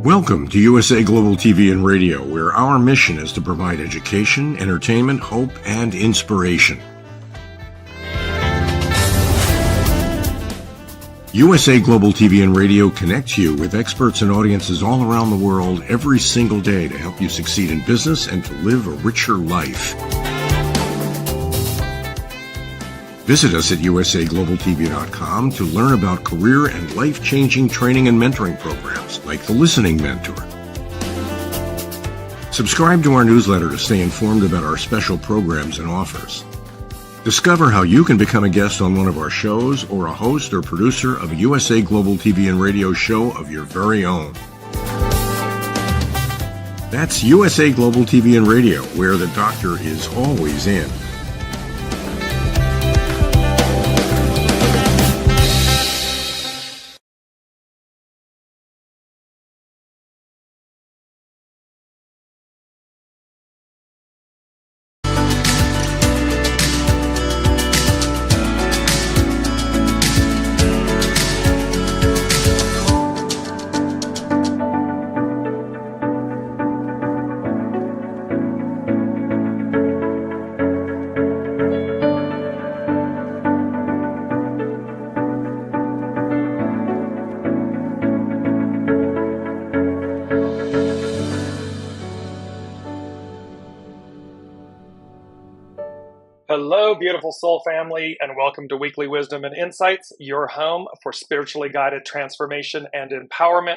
Welcome to USA Global TV and Radio, where our mission is to provide education, entertainment, hope, and inspiration. USA Global TV and Radio connects you with experts and audiences all around the world every single day to help you succeed in business and to live a richer life. Visit us at usaglobaltv.com to learn about career and life-changing training and mentoring programs like the Listening Mentor. Subscribe to our newsletter to stay informed about our special programs and offers. Discover how you can become a guest on one of our shows or a host or producer of a USA Global TV and Radio show of your very own. That's USA Global TV and Radio, where the doctor is always in. Hello, beautiful soul family, and welcome to Weekly Wisdom and Insights, your home for spiritually guided transformation and empowerment.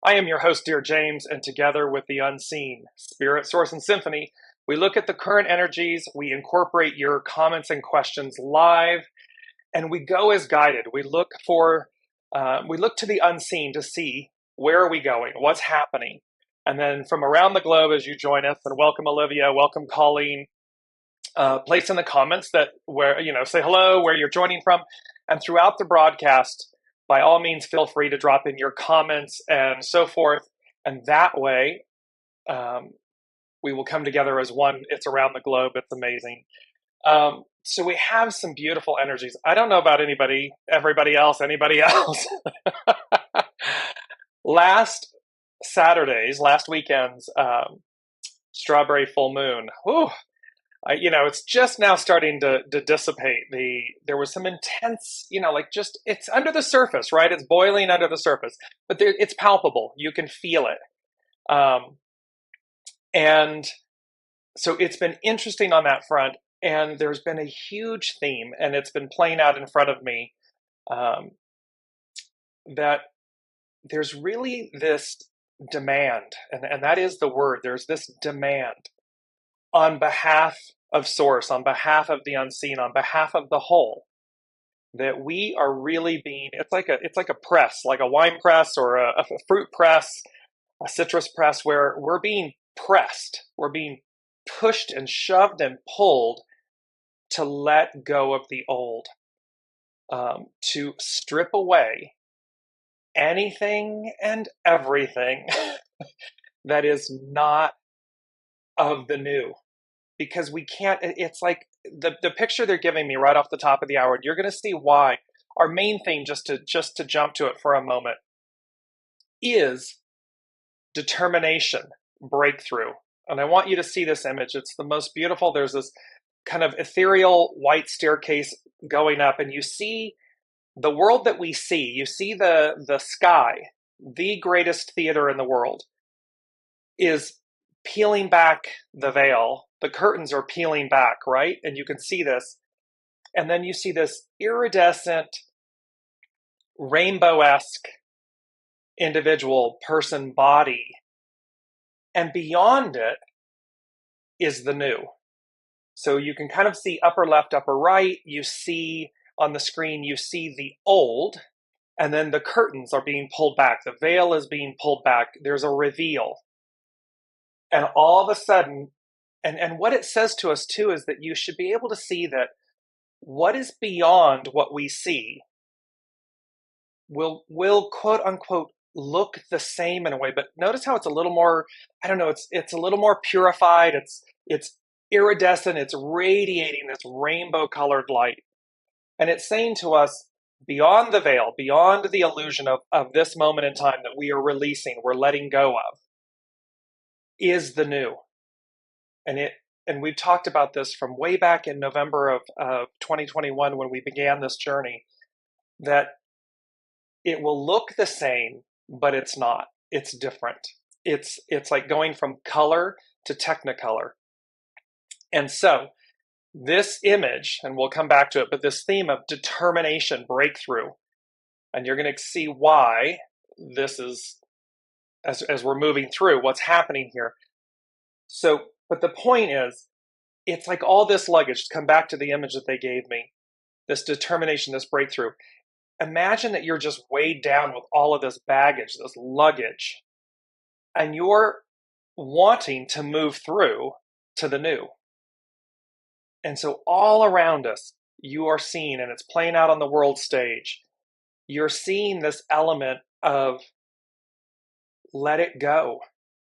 I am your host, Dearjames, and together with the unseen, Spirit, Source, and Symphony, we look at the current energies, we incorporate your comments and questions live, and we go as guided. We look to the unseen to see where are we going, what's happening, and then from around the globe as you join us, and welcome Olivia, welcome Colleen. Place in the comments say hello, where you're joining from, and throughout the broadcast, by all means, feel free to drop in your comments and so forth. And that way, we will come together as one. It's around the globe. It's amazing. So we have some beautiful energies. I don't know about anybody else. Last weekend's strawberry full moon. Whew. It's just now starting to dissipate. There was some intense, it's under the surface, right? It's boiling under the surface, but it's palpable. You can feel it. And so it's been interesting on that front. And there's been a huge theme, and it's been playing out in front of me, that there's really this demand, and that is the word. There's this demand on behalf of Source, on behalf of the unseen, on behalf of the whole, that we are really being, it's like a press, like a wine press or a fruit press, a citrus press, where we're being pressed, we're being pushed and shoved and pulled to let go of the old, to strip away anything and everything that is not of the new. Because we can't, it's like the picture they're giving me right off the top of the hour, and you're going to see why. Our main theme, just to jump to it for a moment, is determination, breakthrough. And I want you to see this image. It's the most beautiful. There's this kind of ethereal white staircase going up, and you see the world that we see. You see the sky, the greatest theater in the world, is peeling back the veil. The curtains are peeling back, right? And you can see this. And then you see this iridescent, rainbow-esque individual person body. And beyond it is the new. So you can kind of see upper left, upper right. You see on the screen, you see the old. And then the curtains are being pulled back. The veil is being pulled back. There's a reveal. And all of a sudden, and what it says to us too is that you should be able to see that what is beyond what we see will quote unquote look the same in a way. But notice how it's a little more, it's a little more purified. It's iridescent. It's radiating this rainbow colored light. And it's saying to us, beyond the veil, beyond the illusion of this moment in time that we are releasing, we're letting go of, is the new. And we've talked about this from way back in November of 2021 when we began this journey, that it will look the same, but it's not. It's different. It's like going from color to technicolor. And so this image, and we'll come back to it, but this theme of determination, breakthrough, and you're going to see why this is, as we're moving through what's happening here. So, but the point is, it's like all this luggage, to come back to the image that they gave me, this determination, this breakthrough. Imagine that you're just weighed down with all of this baggage, this luggage, and you're wanting to move through to the new. And so all around us, you are seeing, and it's playing out on the world stage, you're seeing this element of let it go.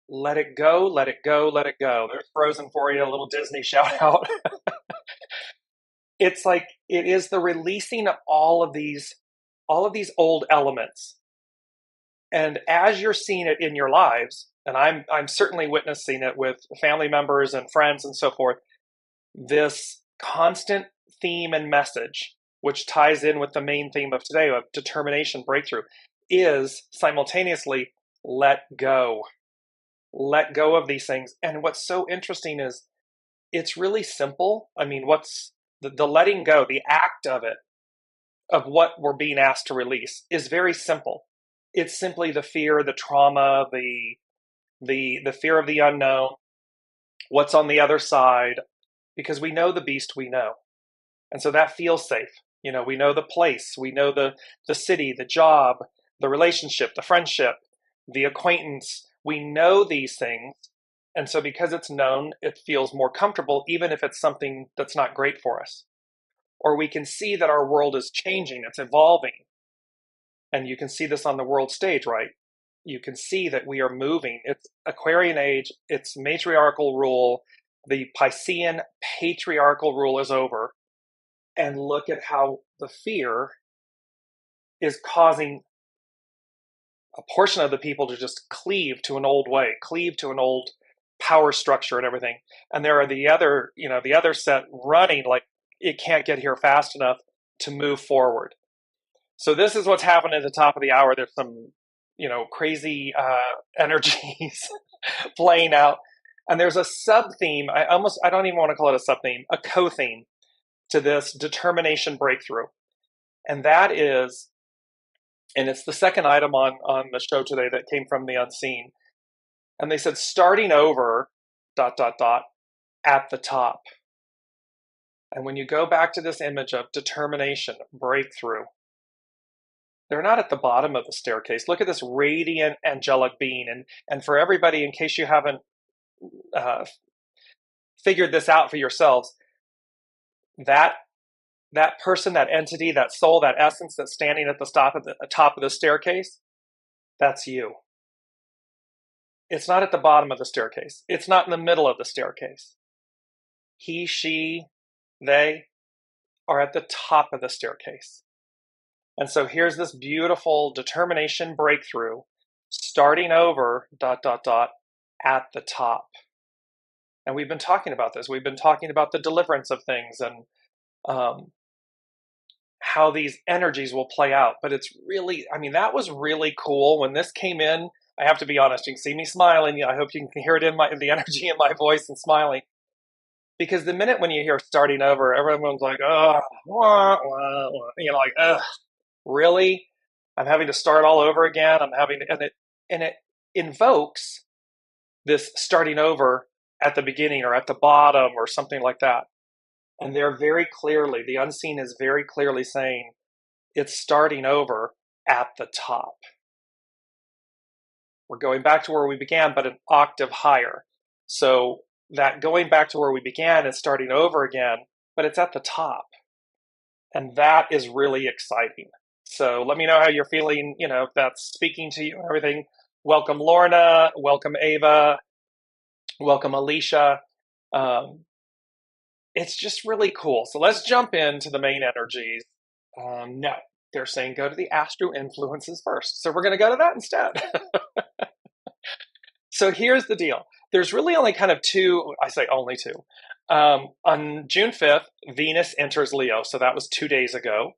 Let it go, let it go, let it go. There's Frozen for you, a little Disney shout out. It's like it is the releasing of all of these old elements. And as you're seeing it in your lives, and I'm certainly witnessing it with family members and friends and so forth, this constant theme and message, which ties in with the main theme of today of determination, breakthrough, is simultaneously let go. Let go of these things. And what's so interesting is it's really simple. I mean, what's the letting go, the act of it, of what we're being asked to release, is very simple. It's simply the fear, the trauma, the fear of the unknown, what's on the other side, because we know the beast we know. And so that feels safe. You know, we know the place, we know the city, the job, the relationship, the friendship, the acquaintance. We know these things. And so because it's known, it feels more comfortable, even if it's something that's not great for us. Or we can see that our world is changing, it's evolving. And you can see this on the world stage, right? You can see that we are moving. It's Aquarian age, it's matriarchal rule. The Piscean patriarchal rule is over. And look at how the fear is causing a portion of the people to just cleave to an old way, cleave to an old power structure and everything. And there are the other set running like it can't get here fast enough to move forward. So this is what's happening at the top of the hour. There's some, crazy energies playing out. And there's a sub-theme, I don't even want to call it a sub-theme, a co-theme to this determination breakthrough. And that is, and it's the second item on the show today that came from the unseen. And they said, starting over, ... at the top. And when you go back to this image of determination, breakthrough, they're not at the bottom of the staircase. Look at this radiant angelic being. And for everybody, in case you haven't figured this out for yourselves, that person, that entity, that soul, that essence that's standing at the top of the staircase, that's you. It's not at the bottom of the staircase. It's not in the middle of the staircase. He, she, they are at the top of the staircase. And so here's this beautiful determination breakthrough, starting over, ... at the top. And we've been talking about this. We've been talking about the deliverance of things and how these energies will play out. But it's really, that was really cool. When this came in, I have to be honest, you can see me smiling. I hope you can hear it in the energy in my voice and smiling. Because the minute when you hear starting over, everyone's like, oh, like, ugh, really? I'm having to start all over again. And it invokes this starting over at the beginning or at the bottom or something like that. And they're very clearly, the unseen is very clearly saying it's starting over at the top. We're going back to where we began, but an octave higher. So that going back to where we began is starting over again, but it's at the top. And that is really exciting. So let me know how you're feeling, if that's speaking to you and everything. Welcome Lorna, welcome Ava, welcome Alicia. It's just really cool. So let's jump into the main energies. No, they're saying go to the astro influences first. So we're going to go to that instead. So here's the deal. There's really only kind of two, I say only two. On June 5th, Venus enters Leo. So that was 2 days ago.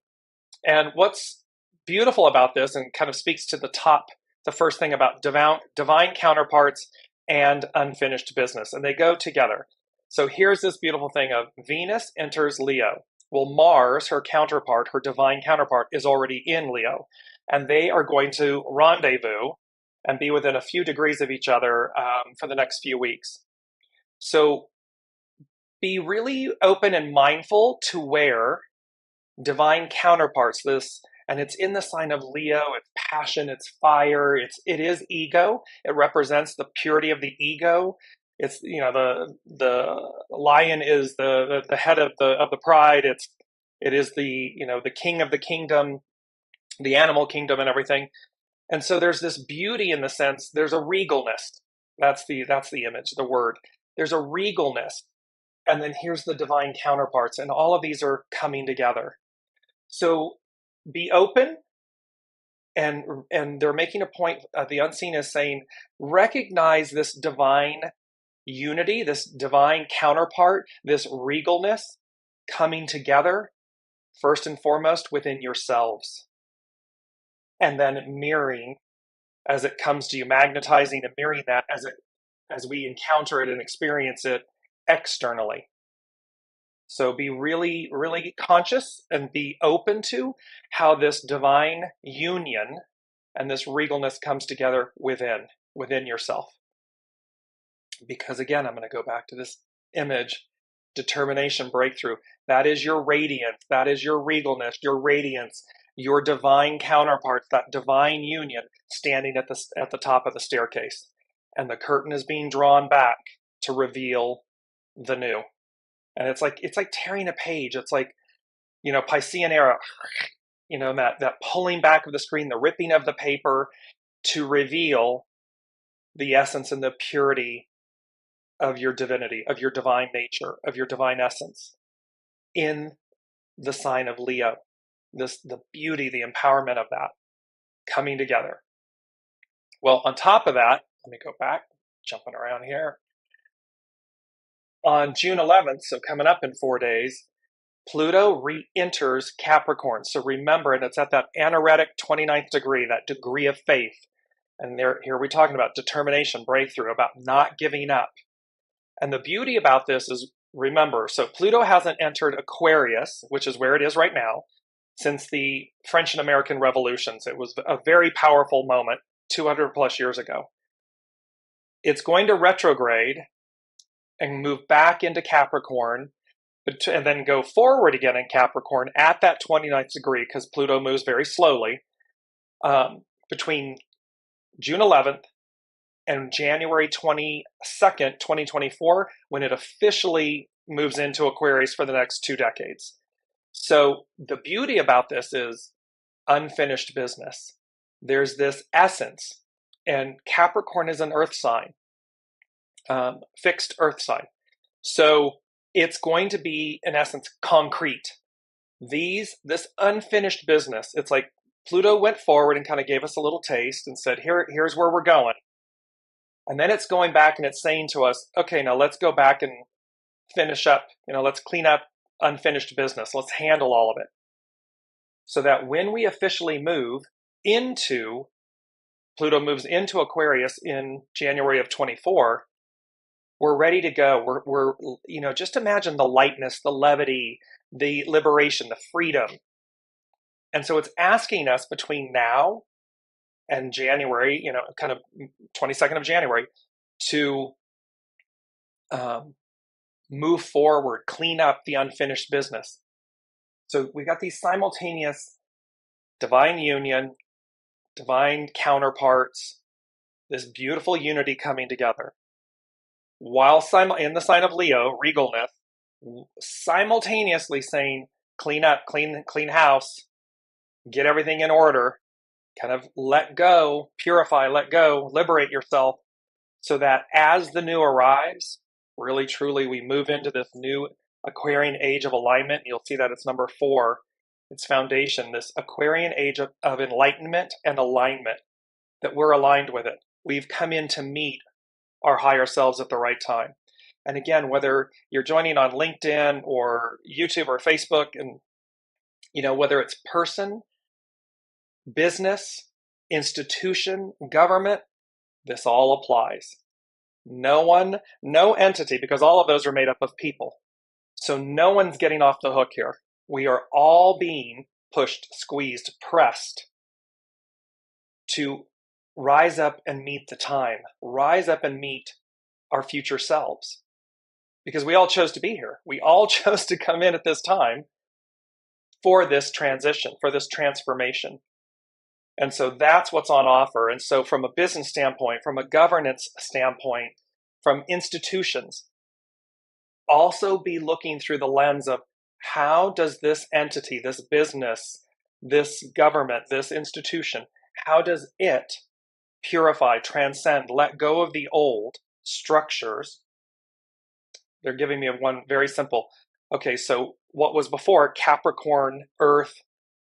And what's beautiful about this, and kind of speaks to the first thing about divine counterparts and unfinished business, and they go together. So here's this beautiful thing of Venus enters Leo. Well, Mars, her counterpart, her divine counterpart, is already in Leo, and they are going to rendezvous and be within a few degrees of each other for the next few weeks. So be really open and mindful to where divine counterparts, and it's in the sign of Leo, it's passion, it's fire, it is ego. It represents the purity of the ego. It's, the lion is the head of the pride. It is the king of the kingdom, the animal kingdom and everything. And so there's this beauty in the sense, there's a regalness. That's the image, the word. There's a regalness. And then here's the divine counterparts, and all of these are coming together. So be open, and they're making a point, the unseen is saying, recognize this divine unity, this divine counterpart, this regalness coming together, first and foremost within yourselves. And then mirroring as it comes to you, magnetizing and mirroring that as we encounter it and experience it externally. So be really, really conscious and be open to how this divine union and this regalness comes together within yourself. Because again, I'm going to go back to this image, determination, breakthrough. That is your radiance. That is your regalness, your radiance, your divine counterparts, that divine union standing at the top of the staircase. And the curtain is being drawn back to reveal the new. And it's like tearing a page. It's like, Piscean era, that pulling back of the screen, the ripping of the paper to reveal the essence and the purity of your divinity, of your divine nature, of your divine essence in the sign of Leo. The beauty, the empowerment of that coming together. Well, on top of that, let me go back, jumping around here. On June 11th, so coming up in 4 days, Pluto re-enters Capricorn. So remember, and it's at that anaretic 29th degree, that degree of faith. And here we're talking about determination, breakthrough, about not giving up. And the beauty about this is, remember, so Pluto hasn't entered Aquarius, which is where it is right now, since the French and American revolutions. It was a very powerful moment 200 plus years ago. It's going to retrograde and move back into Capricorn, and then go forward again in Capricorn at that 29th degree, because Pluto moves very slowly, between June 11th and January 22nd, 2024, when it officially moves into Aquarius for the next 2 decades. So the beauty about this is unfinished business. There's this essence, and Capricorn is an earth sign. Fixed earth sign. So it's going to be, in essence, concrete. This unfinished business, it's like Pluto went forward and kind of gave us a little taste and said, here's where we're going. And then it's going back and it's saying to us, okay, now let's go back and finish up, let's clean up unfinished business. Let's handle all of it. So that when we officially move into, Pluto moves into Aquarius in January of 24, we're ready to go. We're just imagine the lightness, the levity, the liberation, the freedom. And so it's asking us between now and January, kind of 22nd of January, to move forward, clean up the unfinished business. So we got these simultaneous divine union, divine counterparts, this beautiful unity coming together. While in the sign of Leo, regalness, simultaneously saying, clean up, clean house, get everything in order, kind of let go, purify, let go, liberate yourself, so that as the new arrives, really truly we move into this new Aquarian age of alignment. You'll see that it's number 4. its foundation, this Aquarian age of enlightenment and alignment, that we're aligned with it. We've come in to meet our higher selves at the right time. And again, whether you're joining on LinkedIn or YouTube or Facebook, and whether it's person, business, institution, government, this all applies. No entity, because all of those are made up of people. So no one's getting off the hook here. We are all being pushed, squeezed, pressed to rise up and meet the time, rise up and meet our future selves. Because we all chose to be here. We all chose to come in at this time for this transition, for this transformation. And so that's what's on offer. And so from a business standpoint, from a governance standpoint, from institutions, also be looking through the lens of how does this entity, this business, this government, this institution, how does it purify, transcend, let go of the old structures? They're giving me one very simple. Okay, so what was before Capricorn, Earth,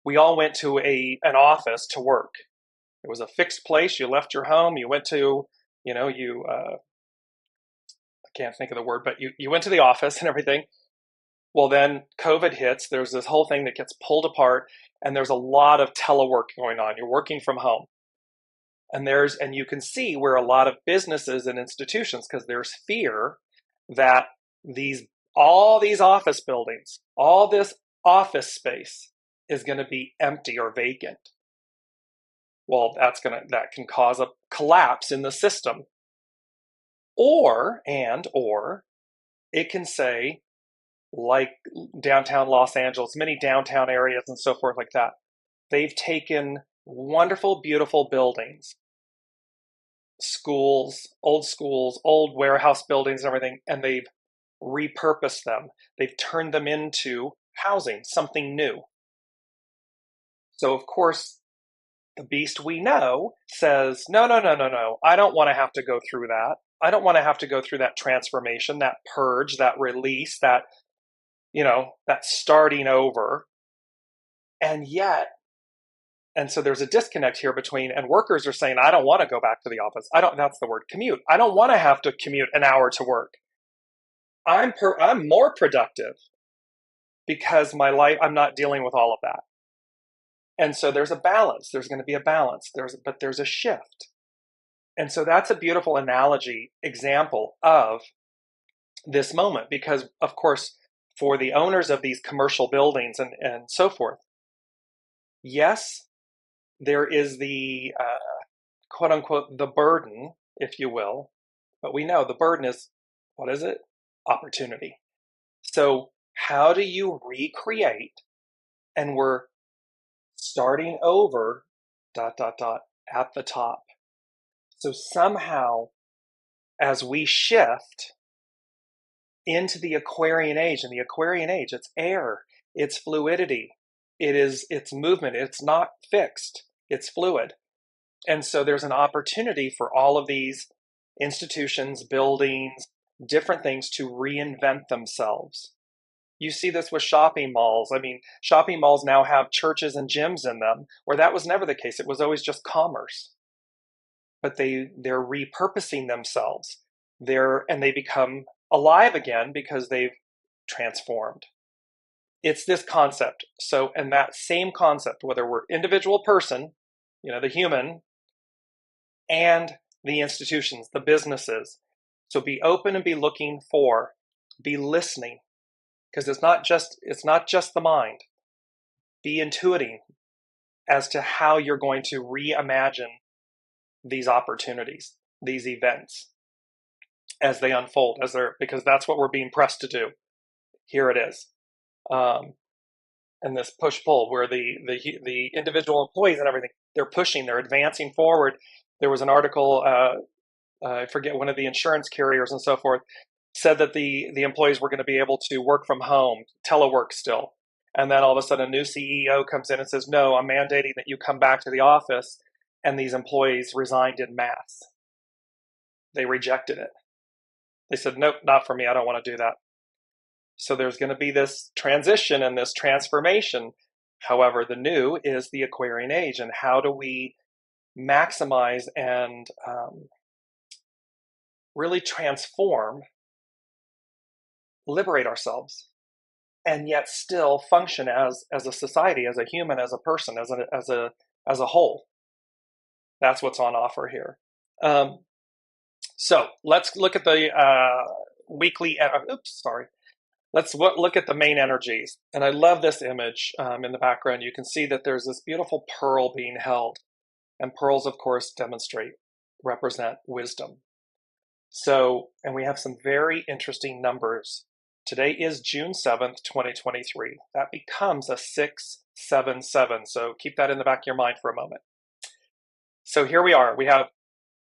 we all went to an office to work. It was a fixed place. You left your home. You went to, I can't think of the word, but you went to the office and everything. Well, then COVID hits. There's this whole thing that gets pulled apart, and there's a lot of telework going on. You're working from home. And you can see where a lot of businesses and institutions, because there's fear that all these office buildings, all this office space is going to be empty or vacant. Well, that can cause a collapse in the system. Or it can say, like downtown Los Angeles, many downtown areas and so forth like that, they've taken wonderful, beautiful buildings, schools, old warehouse buildings and everything, and they've repurposed them. They've turned them into housing, something new. So of course, the beast we know says, no, I don't want to have to go through that. I don't want to have to go through that transformation, that purge, that release, that starting over. And so there's a disconnect here and workers are saying, I don't want to go back to the office. That's the word, commute. I don't want to have to commute an hour to work. I'm more productive because my life, I'm not dealing with all of that. And so there's a balance. There's going to be a balance. But there's a shift. And so that's a beautiful example of this moment, because of course, for the owners of these commercial buildings and so forth, yes, there is the quote unquote, the burden, if you will, but we know the burden is, what is it? Opportunity. So how do you recreate? And we're starting over, ... at the top. So somehow, as we shift into the Aquarian age, and the Aquarian age, it's air, it's fluidity, it's movement, it's not fixed, it's fluid. And so there's an opportunity for all of these institutions, buildings, different things to reinvent themselves. You see this with shopping malls. I mean, shopping malls now have churches and gyms in them, where that was never the case. It was always just commerce. But they're repurposing themselves. And they become alive again because they've transformed. It's this concept. So, and that same concept, whether we're individual person, the human, and the institutions, the businesses. So be open and be looking for, be listening, because it's not just the mind. Be intuiting as to how you're going to reimagine these opportunities, these events, as they unfold, because that's what we're being pressed to do. Here it is. And this push-pull where the individual employees and everything, they're pushing, they're advancing forward. There was an article, I forget, one of the insurance carriers and so forth, said that the employees were going to be able to work from home, telework still. And then all of a sudden a new CEO comes in and says, no, I'm mandating that you come back to the office. And these employees resigned in mass. They rejected it. They said, nope, not for me. I don't want to do that. So there's going to be this transition and this transformation. However, the new is the Aquarian age, and how do we maximize and really transform, liberate ourselves, and yet still function as a society, as a human, as a person, as a whole. That's what's on offer here. So let's look at the weekly. Let's look at the main energies. And I love this image in the background. You can see that there's this beautiful pearl being held. And pearls, of course, represent wisdom. So, and we have some very interesting numbers. Today is June 7th, 2023. That becomes a 677. So keep that in the back of your mind for a moment. So here we are. We have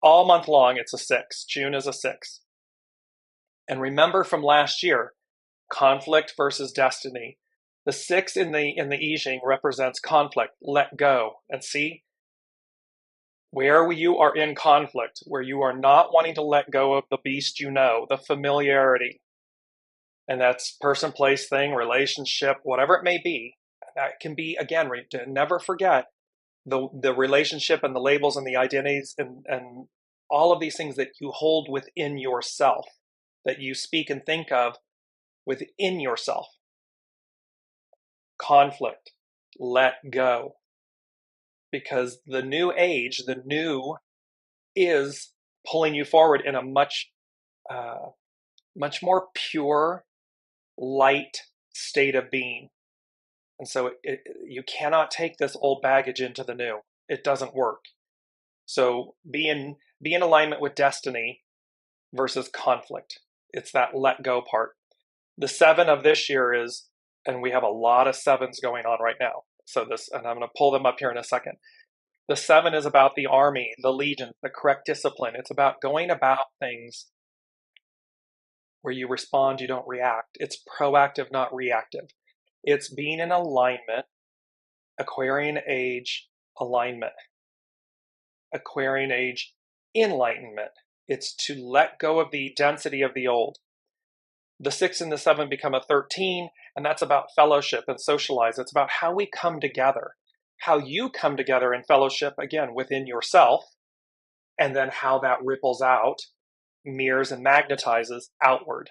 all month long, it's a 6. June is a 6. And remember from last year, conflict versus destiny. The 6 in the I Ching represents conflict, let go. And see, where you are in conflict, where you are not wanting to let go of the beast you know, the familiarity. And that's person, place, thing, relationship, whatever it may be. That can be, again, never forget the relationship and the labels and the identities and all of these things that you hold within yourself, that you speak and think of within yourself. Conflict, let go. Because the new age, the new, is pulling you forward in a much more pure, light state of being. And so you cannot take this old baggage into the new. It doesn't work. So be in alignment with destiny versus conflict. It's that let go part. The 7 of this year is, and we have a lot of 7s going on right now. So and I'm going to pull them up here in a second. The 7 is about the army, the legion, the correct discipline. It's about going about things where you respond, you don't react. It's proactive, not reactive. It's being in alignment, Aquarian age alignment, Aquarian age enlightenment. It's to let go of the density of the old. The 6 and the 7 become a 13, and that's about fellowship and socialize. It's about how we come together, how you come together in fellowship, again, within yourself, and then how that ripples out, mirrors and magnetizes outward.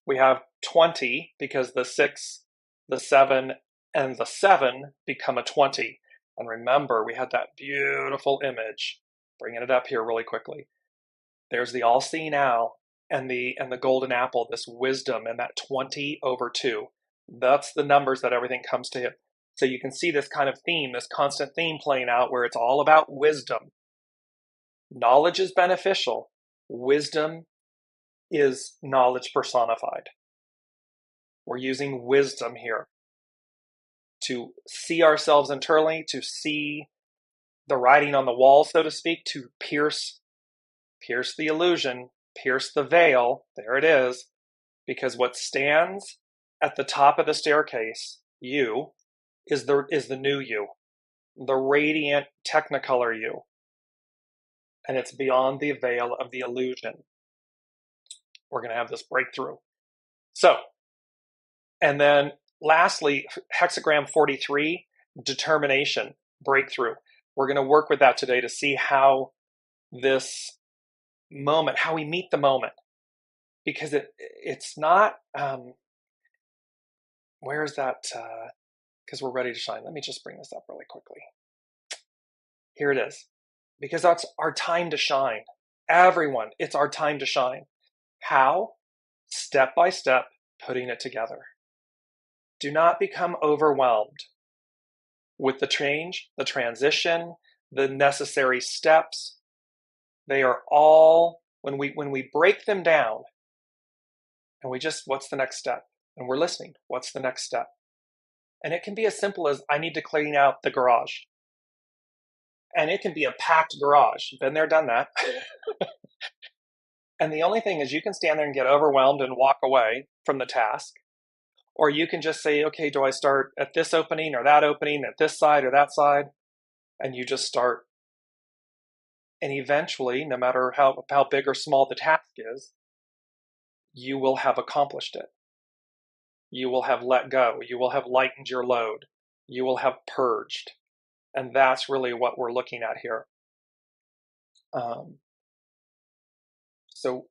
We have 20 because the 6, the 7, and the 7 become a 20. And remember, we had that beautiful image, bringing it up here really quickly. There's the all-seeing owl and the golden apple, this wisdom, and that 20/2. That's the numbers that everything comes to him. So you can see this kind of theme, this constant theme playing out where it's all about wisdom. Knowledge is beneficial. Wisdom is knowledge personified. We're using wisdom here to see ourselves internally, to see the writing on the wall, so to speak, to pierce the illusion, pierce the veil. There it is. Because what stands at the top of the staircase, you, is the new you, the radiant technicolor you. And it's beyond the veil of the illusion. We're going to have this breakthrough. So, and then lastly, hexagram 43, determination, breakthrough. We're going to work with that today to see how this moment, how we meet the moment. Because it's not, where's that, because we're ready to shine. Let me just bring this up really quickly. Here it is. Because that's our time to shine. Everyone, it's our time to shine. How? Step by step, putting it together. Do not become overwhelmed with the change, the transition, the necessary steps. They are all, when we break them down, and we just, what's the next step? And we're listening, what's the next step? And it can be as simple as, I need to clean out the garage. And it can be a packed garage. Been there, done that. And the only thing is you can stand there and get overwhelmed and walk away from the task. Or you can just say, okay, do I start at this opening or that opening, at this side or that side? And you just start. And eventually, no matter how big or small the task is, you will have accomplished it. You will have let go. You will have lightened your load. You will have purged. And that's really what we're looking at here. So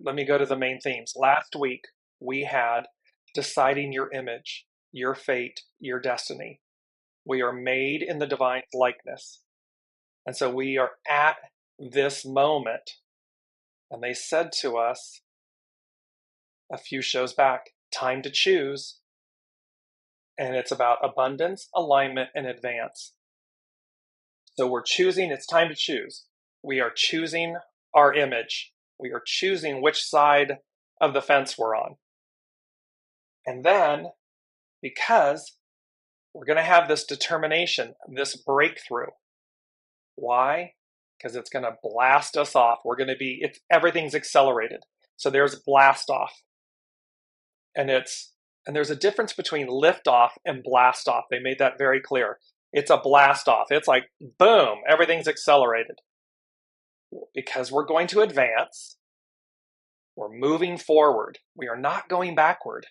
let me go to the main themes. Last week, we had deciding your image, your fate, your destiny. We are made in the divine likeness. And so we are at this moment. And they said to us a few shows back, time to choose. And it's about abundance, alignment, and advance. So we're choosing, it's time to choose. We are choosing our image. We are choosing which side of the fence we're on. And then, because we're going to have this determination, this breakthrough. Why? Because it's going to blast us off. Everything's accelerated. So there's blast off. And there's a difference between lift off and blast off. They made that very clear. It's a blast off. It's like, boom, everything's accelerated. Because we're going to advance. We're moving forward. We are not going backward.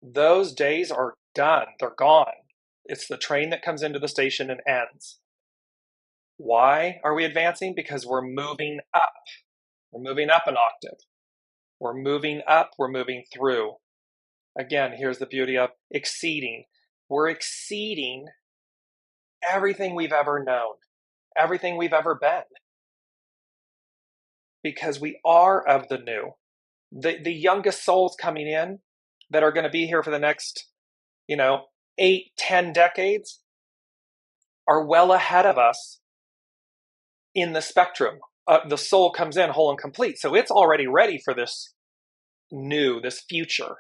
Those days are done. They're gone. It's the train that comes into the station and ends. Why are we advancing? Because we're moving up. We're moving up an octave. We're moving up. We're moving through. Again, here's the beauty of exceeding. We're exceeding everything we've ever known, everything we've ever been. Because we are of the new. The youngest souls coming in that are going to be here for the next, 8, 10 decades are well ahead of us in the spectrum. The soul comes in whole and complete. So it's already ready for this new, this future.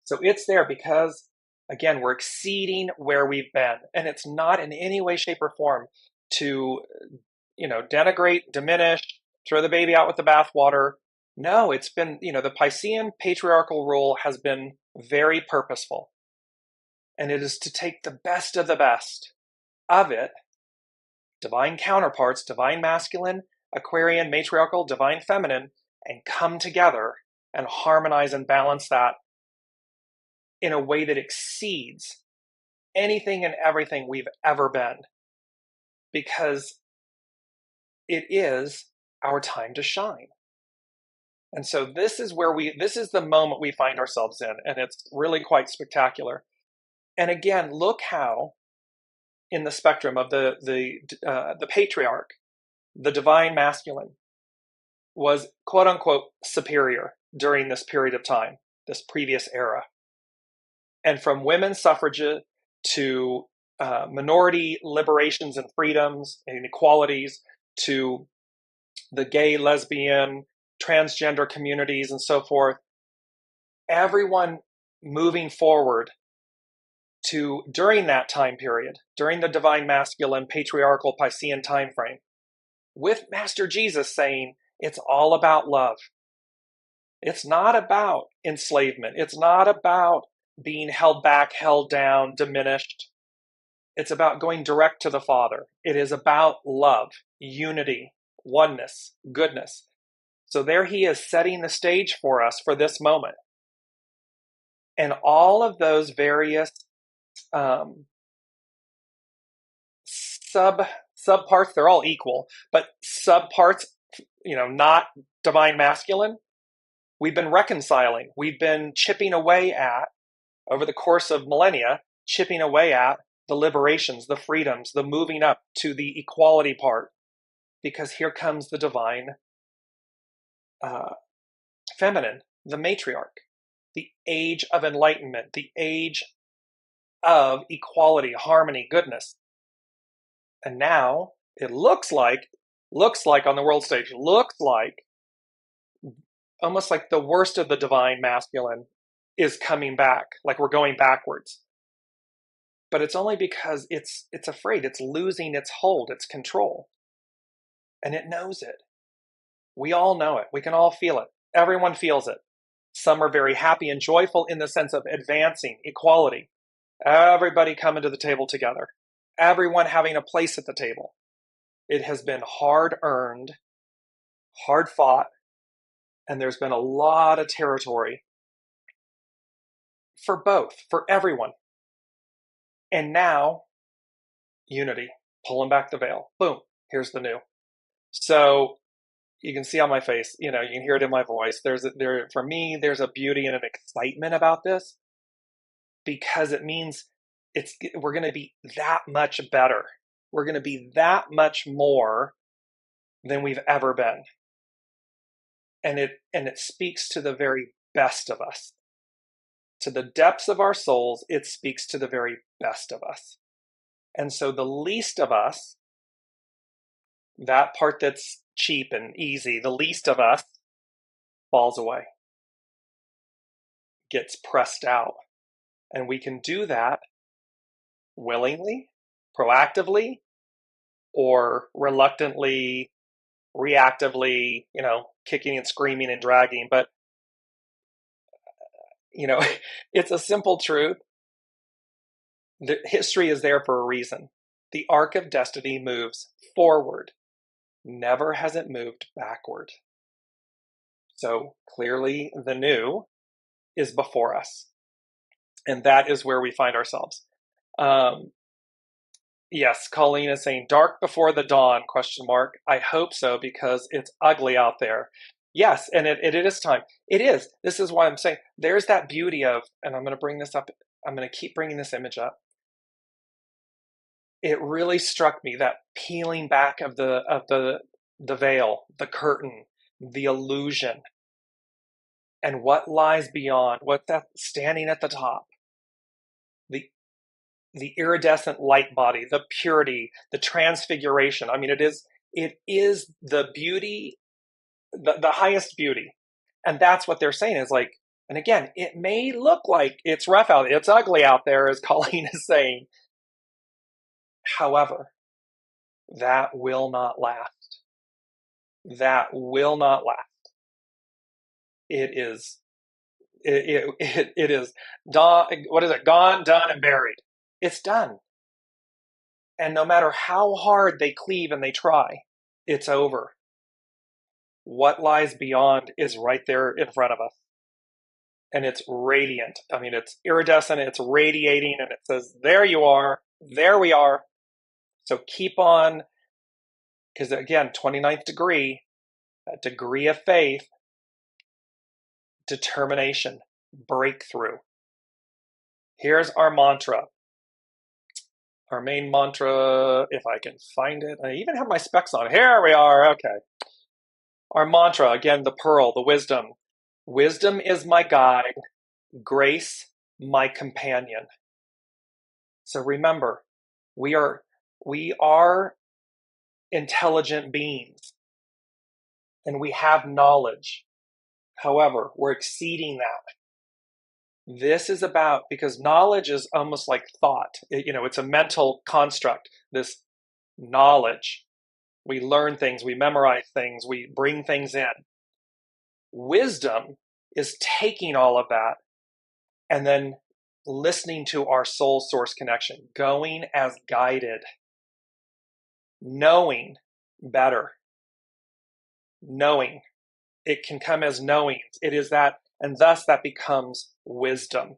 So it's there because, again, we're exceeding where we've been. And it's not in any way, shape, or form to, denigrate, diminish, throw the baby out with the bathwater. No, it's been, the Piscean patriarchal rule has been very purposeful. And it is to take the best of it, divine counterparts, divine masculine, Aquarian, matriarchal, divine feminine, and come together and harmonize and balance that in a way that exceeds anything and everything we've ever been. Because it is our time to shine. And so this is the moment we find ourselves in, and it's really quite spectacular. And again, look how in the spectrum of the patriarch, the divine masculine, was quote unquote superior during this period of time, this previous era. And from women's suffrage to minority liberations and freedoms and equalities to the gay, lesbian, transgender communities and so forth, everyone moving forward to during that time period, during the divine masculine patriarchal Piscean time frame, with Master Jesus saying it's all about love. It's not about enslavement. It's not about being held back, held down, diminished. It's about going direct to the Father. It is about love, unity, oneness, goodness. So there he is setting the stage for us for this moment. And all of those various subparts, they're all equal, but subparts, not divine masculine, we've been reconciling. We've been chipping away at, over the course of millennia, chipping away at the liberations, the freedoms, the moving up to the equality part. Because here comes the divine feminine, the matriarch, the age of enlightenment, the age of equality, harmony, goodness. And now it looks like on the world stage, almost like the worst of the divine masculine is coming back, like we're going backwards. But it's only because it's afraid, it's losing its hold, its control. And it knows it. We all know it. We can all feel it. Everyone feels it. Some are very happy and joyful in the sense of advancing, equality. Everybody coming to the table together. Everyone having a place at the table. It has been hard earned, hard fought, and there's been a lot of territory for both, for everyone. And now, unity, pulling back the veil. Boom, here's the new. So you can see on my face, you can hear it in my voice. For me, there's a beauty and an excitement about this, because it means we're going to be that much better. We're going to be that much more than we've ever been. And it speaks to the very best of us. To the depths of our souls, it speaks to the very best of us. And so the least of us, that part that's cheap and easy, the least of us falls away, gets pressed out. And we can do that willingly, proactively, or reluctantly, reactively, kicking and screaming and dragging. But, it's a simple truth. The history is there for a reason. The arc of destiny moves forward. Never has it moved backward. So clearly the new is before us. And that is where we find ourselves. Yes, Colleen is saying dark before the dawn, ? I hope so, because it's ugly out there. Yes, and it is time. It is. This is why I'm saying there's that beauty of, and I'm going to bring this up. I'm going to keep bringing this image up. It really struck me, that peeling back of the veil, the curtain, the illusion, and what lies beyond, what's that standing at the top. The iridescent light body, the purity, the transfiguration. I mean, it is the beauty, the highest beauty. And that's what they're saying is like, and again, it may look like it's rough out, it's ugly out there, as Colleen is saying. However, that will not last. That will not last. It is done. What is it? Gone, done, and buried. It's done. And no matter how hard they cleave and they try, it's over. What lies beyond is right there in front of us. And it's radiant. I mean, it's iridescent, it's radiating, and it says, there you are, there we are. So keep on, because again, 29th degree, that degree of faith, determination, breakthrough. Here's our mantra. Our main mantra, if I can find it. I even have my specs on. Here we are. Okay. Our mantra, again, the pearl, the wisdom. Wisdom is my guide, grace my companion. So remember, we are intelligent beings, and we have knowledge. However, we're exceeding that. This is about, because knowledge is almost like thought. It's a mental construct, this knowledge. We learn things, we memorize things, we bring things in. Wisdom is taking all of that and then listening to our soul source connection, going as guided, knowing better. Knowing. It can come as knowing. It is that, and thus that becomes wisdom.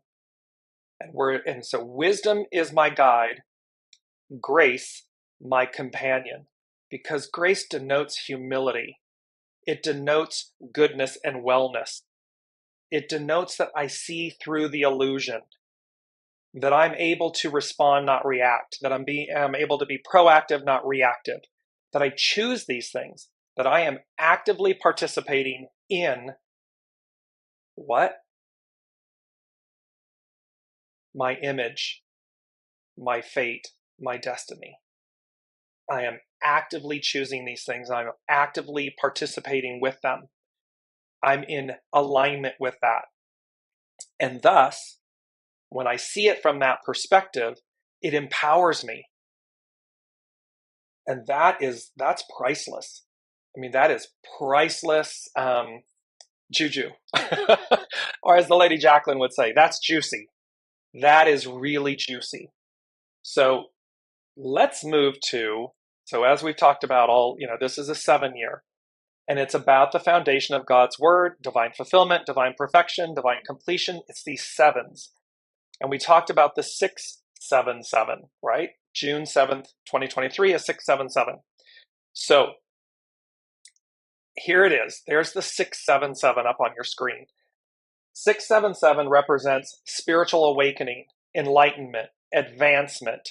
And so wisdom is my guide, grace my companion, because grace denotes humility. It denotes goodness and wellness. It denotes that I see through the illusion, that I'm able to respond, not react, that I'm able to be proactive, not reactive, that I choose these things, that I am actively participating in what? My image, my fate, my destiny. I am actively choosing these things. I'm actively participating with them. I'm in alignment with that. And thus, when I see it from that perspective, it empowers me. And that's priceless. I mean, that is priceless juju. Or as the Lady Jacqueline would say, that's juicy. That is really juicy. So let's move to, so as we've talked about this is a 7-year, and it's about the foundation of God's word, divine fulfillment, divine perfection, divine completion. It's these 7s. And we talked about the 677, right? June 7th, 2023 is 677. So here it is. There's the 677 up on your screen. 677 represents spiritual awakening, enlightenment, advancement,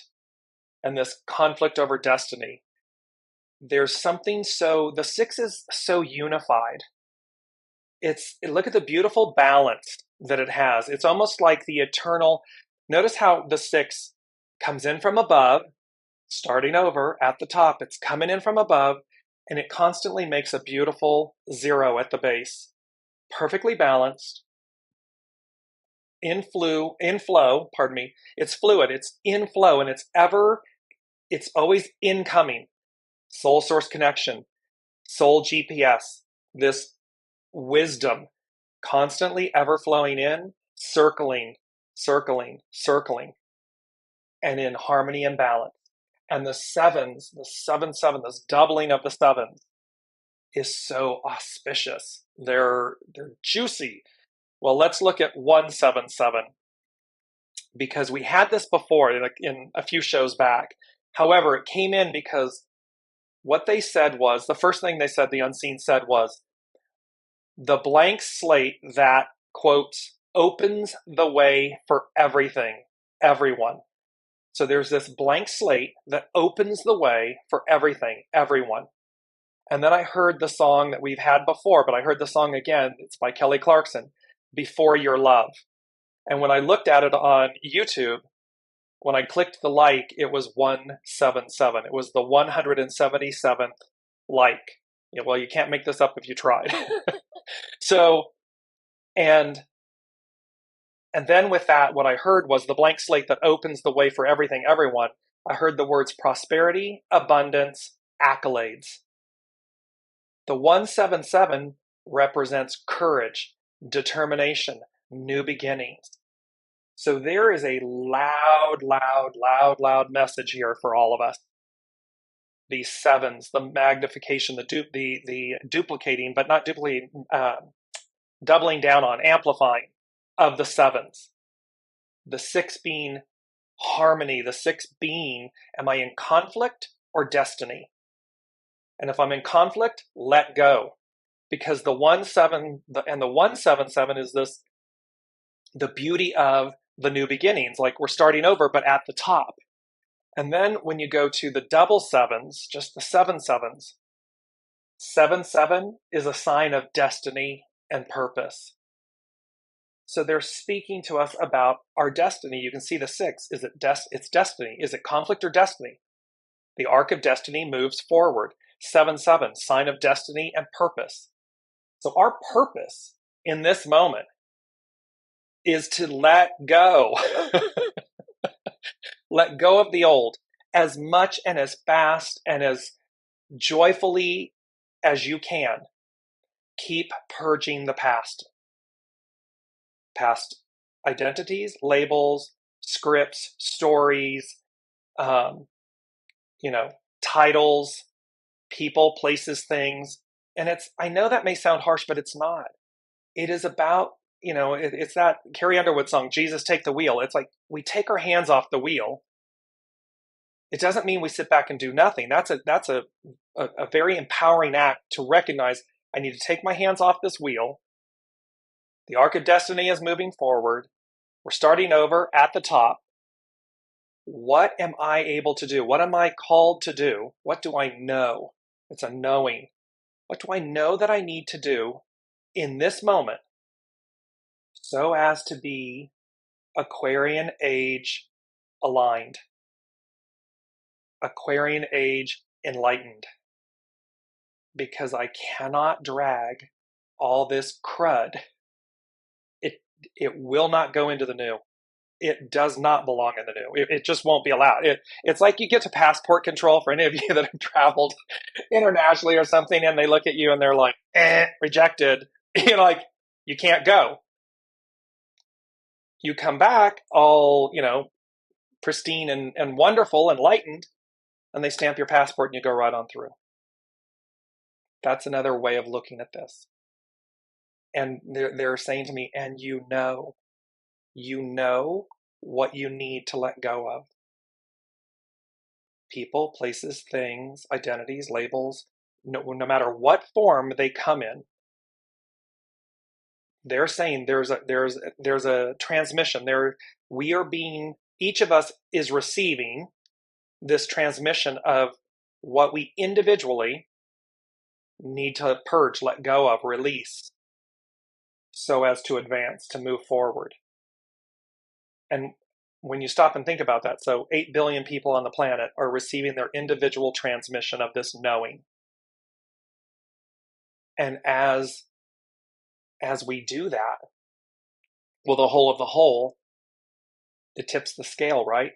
and this conflict over destiny. There's something the 6 is so unified. Look at the beautiful balance that it has. It's almost like the eternal. Notice how the 6 comes in from above, starting over at the top. It's coming in from above, and it constantly makes a beautiful 0 at the base. Perfectly balanced. In flow, pardon me. It's fluid, it's in flow, and it's always incoming. Soul source connection, soul GPS, this wisdom constantly ever flowing in, circling, circling, circling, and in harmony and balance. And the 7s, the 7-7, this doubling of the 7s is so auspicious. They're juicy. Well, let's look at 177, because we had this before in a few shows back. However, it came in because what they said was, the first thing they said, the unseen said, was the blank slate that, quote, opens the way for everything, everyone. So there's this blank slate that opens the way for everything, everyone. And then I heard the song that we've had before, but I heard the song again. It's by Kelly Clarkson, Before Your Love. And when I looked at it on YouTube, when I clicked the like, it was 177. It was the 177th like. Yeah, well, you can't make this up if you tried. So, and then with that, what I heard was the blank slate that opens the way for everything, everyone. I heard the words prosperity, abundance, accolades. The 177 represents courage, determination, new beginnings. So there is a loud, loud, loud, loud message here for all of us. These 7s, the magnification, the duplicating, but not duplicating, doubling down on, amplifying of the 7s. The 6 being harmony, the 6 being, am I in conflict or destiny? And if I'm in conflict, let go. Because the 1-7 and the 177 is this, the beauty of the new beginnings, like we're starting over, but at the top. And then when you go to the double 7s, just the 7-7s, 7-7 is a sign of destiny and purpose. So they're speaking to us about our destiny. You can see the 6. It's destiny. Is it conflict or destiny? The arc of destiny moves forward. 7-7, sign of destiny and purpose. So our purpose in this moment is to let go. Let go of the old as much and as fast and as joyfully as you can. Keep purging the past. Past identities, labels, scripts, stories, titles, people, places, things. And I know that may sound harsh, but it's not. It is about, it's that Carrie Underwood song, Jesus Take the Wheel. It's like we take our hands off the wheel. It doesn't mean we sit back and do nothing. That's a very empowering act to recognize I need to take my hands off this wheel. The arc of destiny is moving forward. We're starting over at the top. What am I able to do? What am I called to do? What do I know? It's a knowing. What do I know that I need to do in this moment so as to be Aquarian age aligned? Aquarian age enlightened. Because I cannot drag all this crud. It will not go into the new. It does not belong in the new. It just won't be allowed. It's like you get to passport control for any of you that have traveled internationally or something, and they look at you and they're like, rejected. You're like, you can't go. You come back all, pristine and wonderful, enlightened, and they stamp your passport and you go right on through. That's another way of looking at this. And they're saying to me, and you know what you need to let go of. People, places, things, identities, labels, no matter what form they come in, they're saying there's a transmission there. Each of us is receiving this transmission of what we individually need to purge, let go of, release, so as to advance, to move forward. And when you stop and think about that, so 8 billion people on the planet are receiving their individual transmission of this knowing. And as we do that, well, the whole of the whole, it tips the scale, right?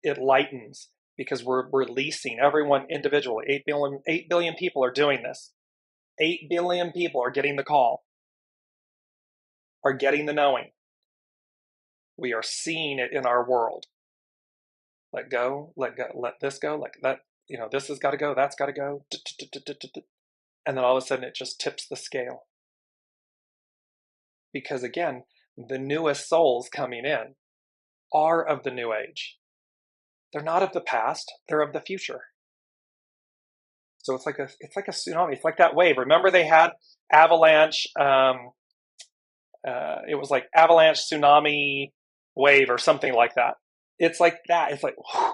It lightens, because we're releasing everyone individually. 8 billion people are doing this. 8 billion people are getting the call, are getting the knowing. We are seeing it in our world. Let go, let this go, like that, this has got to go, that's got to go. And then all of a sudden it just tips the scale. Because again, the newest souls coming in are of the new age. They're not of the past, they're of the future. So it's like a tsunami. It's like that wave. Remember they had avalanche, it was like avalanche, tsunami, wave, or something like that. It's like that. It's like, whew.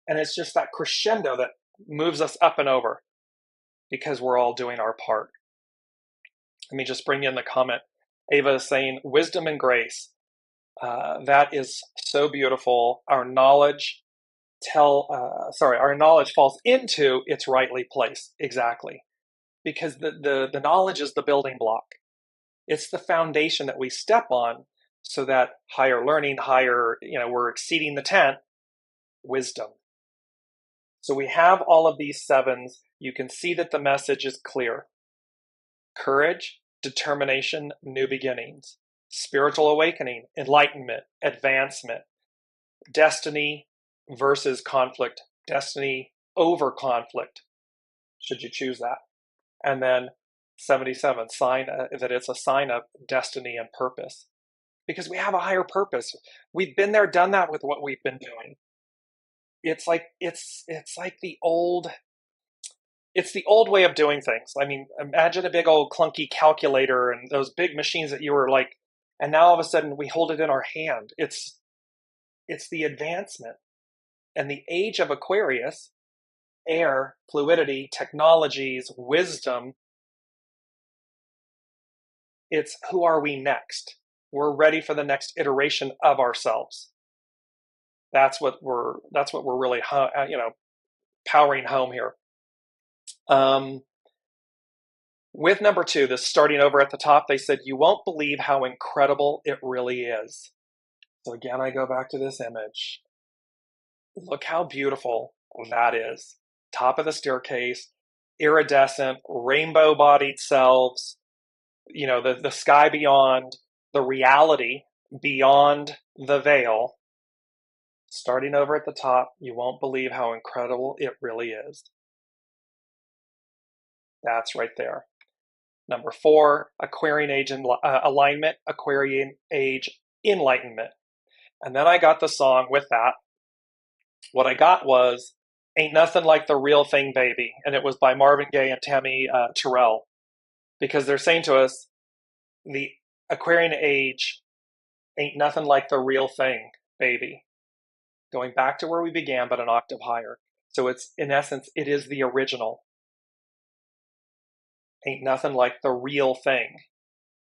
And it's just that crescendo that moves us up and over, because we're all doing our part. Let me just bring in the comment. Ava is saying, wisdom and grace. That is so beautiful. Our knowledge falls into its rightly placed. Exactly. Because the knowledge is the building block. It's the foundation that we step on, so that higher learning, we're exceeding the tent, wisdom. So we have all of these sevens. You can see that the message is clear. Courage, determination, new beginnings, spiritual awakening, enlightenment, advancement, destiny versus conflict, destiny over conflict, should you choose that. And then 77, sign that it's a sign of destiny and purpose. Because we have a higher purpose. We've been there, done that with what we've been doing. It's like the old way of doing things. I mean, imagine a big old clunky calculator and those big machines that you were like, and now all of a sudden we hold it in our hand. It's the advancement. And the age of Aquarius, air, fluidity, technologies, wisdom, it's who are we next? We're ready for the next iteration of ourselves. That's what we're really, powering home here. With number 2, this starting over at the top, they said, you won't believe how incredible it really is. So again, I go back to this image. Look how beautiful that is. Top of the staircase, iridescent, rainbow-bodied selves, the sky beyond, the reality beyond the veil. Starting over at the top, you won't believe how incredible it really is. That's right there. Number 4, Aquarian age alignment, Aquarian age enlightenment. And then I got the song with that. What I got was Ain't Nothing Like the Real Thing, Baby. And it was by Marvin Gaye and Tammy Terrell. Because they're saying to us, the Aquarian age ain't nothing like the real thing, baby. Going back to where we began, but an octave higher. So it's, in essence, it is the original. Ain't nothing like the real thing.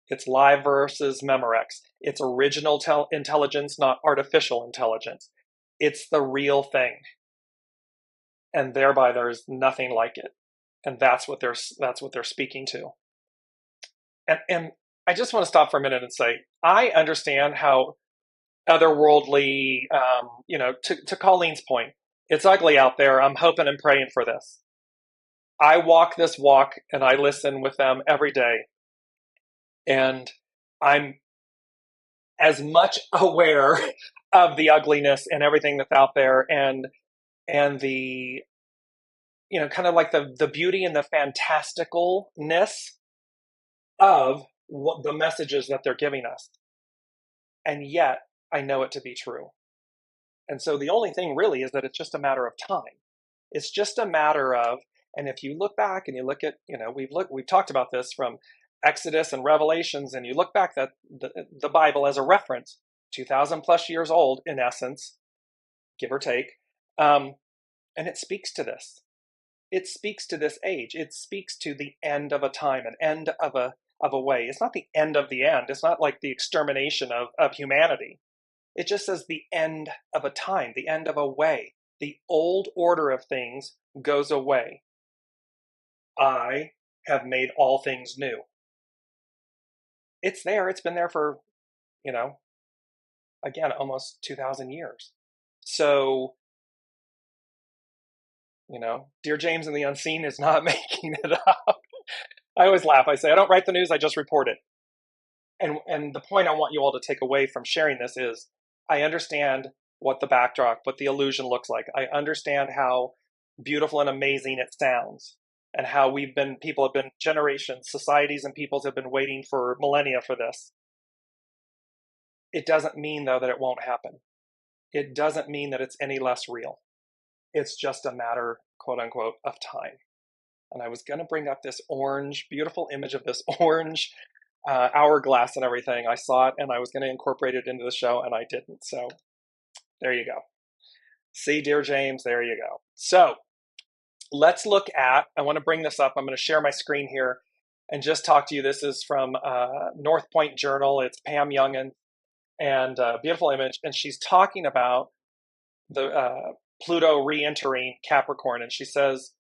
It's live versus Memorex. It's original intelligence, not artificial intelligence. It's the real thing. And thereby there's nothing like it. And that's what they're speaking to. And I just want to stop for a minute and say, I understand how otherworldly, to Colleen's point, it's ugly out there. I'm hoping and praying for this. I walk this walk and I listen with them every day. And I'm as much aware of the ugliness and everything that's out there, and the, kind of like the beauty and the fantasticalness of what the messages that they're giving us. And yet I know it to be true. And so the only thing really is that it's just a matter of time. It's just a matter of, and if you look back and you look at, we've talked about this from Exodus and Revelations, and you look back at the Bible as a reference, 2,000 plus years old in essence, give or take, and it speaks to this. It speaks to this age. It speaks to the end of a time, an end of a way. It's not the end of the end. It's not like the extermination of humanity. It just says the end of a time, the end of a way. The old order of things goes away. I have made all things new. It's there. It's been there for, again, almost 2,000 years. So, Dearjames and the Unseen is not making it up. I always laugh. I say, I don't write the news, I just report it. And the point I want you all to take away from sharing this is, I understand what the backdrop, what the illusion looks like. I understand how beautiful and amazing it sounds, and how people have been generations, societies and peoples have been waiting for millennia for this. It doesn't mean, though, that it won't happen. It doesn't mean that it's any less real. It's just a matter, quote unquote, of time. And I was going to bring up this beautiful image of this orange hourglass and everything. I saw it and I was going to incorporate it into the show, and I didn't. So there you go. See, Dearjames, there you go. So let's look at, I want to bring this up. I'm going to share my screen here and just talk to you. This is from North Point Journal. It's Pam Youngin, and beautiful image. And she's talking about the Pluto re-entering Capricorn. And she says,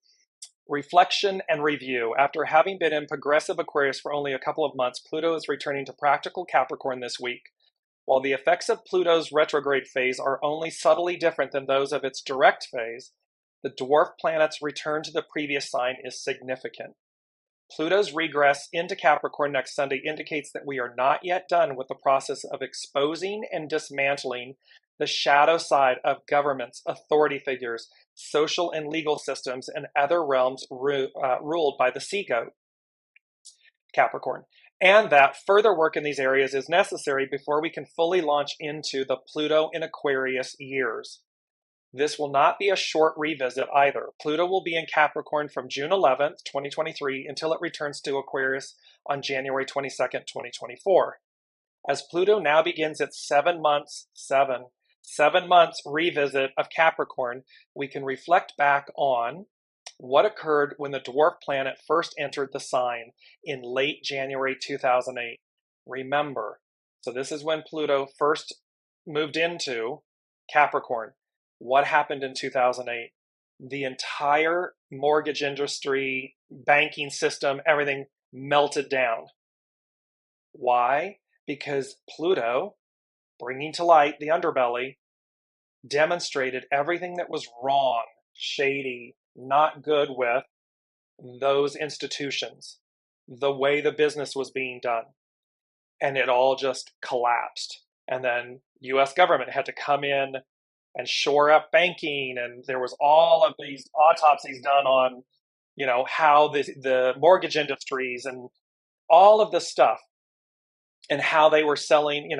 reflection and review. After having been in progressive Aquarius for only a couple of months, Pluto is returning to practical Capricorn this week. While the effects of Pluto's retrograde phase are only subtly different than those of its direct phase, the dwarf planet's return to the previous sign is significant. Pluto's regress into Capricorn next Sunday indicates that we are not yet done with the process of exposing and dismantling the shadow side of governments, authority figures, social and legal systems, and other realms ruled by the sea goat, Capricorn, and that further work in these areas is necessary before we can fully launch into the Pluto in Aquarius years. This will not be a short revisit either. Pluto will be in Capricorn from June 11th, 2023, until it returns to Aquarius on January 22nd, 2024. As Pluto now begins its 7 months revisit of Capricorn, we can reflect back on what occurred when the dwarf planet first entered the sign in late January 2008. Remember, so this is when Pluto first moved into Capricorn. What happened in 2008? The entire mortgage industry, banking system, everything melted down. Why? Because Pluto, bringing to light the underbelly, demonstrated everything that was wrong, shady, not good with those institutions, the way the business was being done. And it all just collapsed. And then US government had to come in and shore up banking, and there was all of these autopsies done on, how the mortgage industries and all of this stuff, and how they were selling,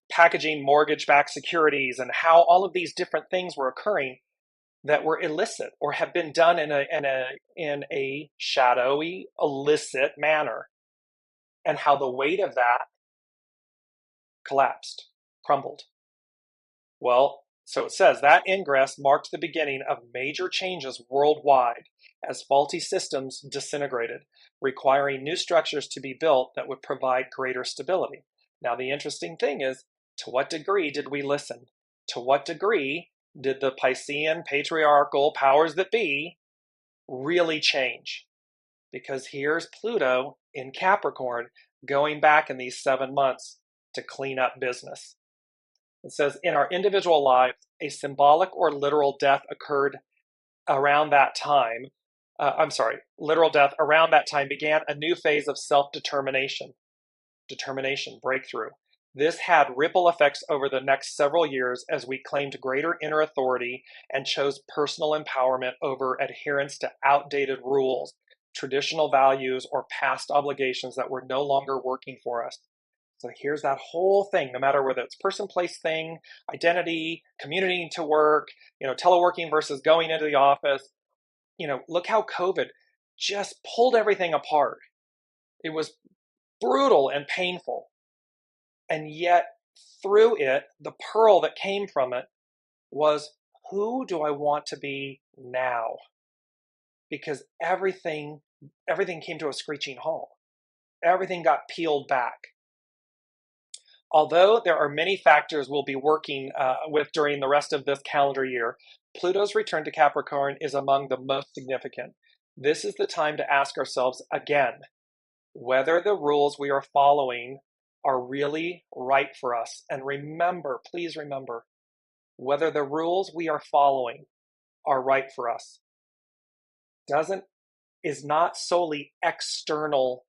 packaging mortgage-backed securities, and how all of these different things were occurring that were illicit or have been done in a shadowy, illicit manner, and how the weight of that collapsed, crumbled. Well, so it says that ingress marked the beginning of major changes worldwide as faulty systems disintegrated, requiring new structures to be built that would provide greater stability. Now, the interesting thing is, to what degree did we listen? To what degree did the Piscean patriarchal powers that be really change? Because here's Pluto in Capricorn going back in these 7 months to clean up business. It says, in our individual lives, a symbolic or literal death occurred around that time. Literal death around that time began a new phase of self-determination, breakthrough. This had ripple effects over the next several years as we claimed greater inner authority and chose personal empowerment over adherence to outdated rules, traditional values, or past obligations that were no longer working for us. So here's that whole thing, no matter whether it's person, place, thing, identity, commuting to work, teleworking versus going into the office. Look how COVID just pulled everything apart. It was brutal and painful. And yet through it, the pearl that came from it was, who do I want to be now? Because everything came to a screeching halt. Everything got peeled back. Although there are many factors we'll be working with during the rest of this calendar year, Pluto's return to Capricorn is among the most significant. This is the time to ask ourselves again whether the rules we are following are really right for us. And remember, please remember, whether the rules we are following are right for us is not solely external.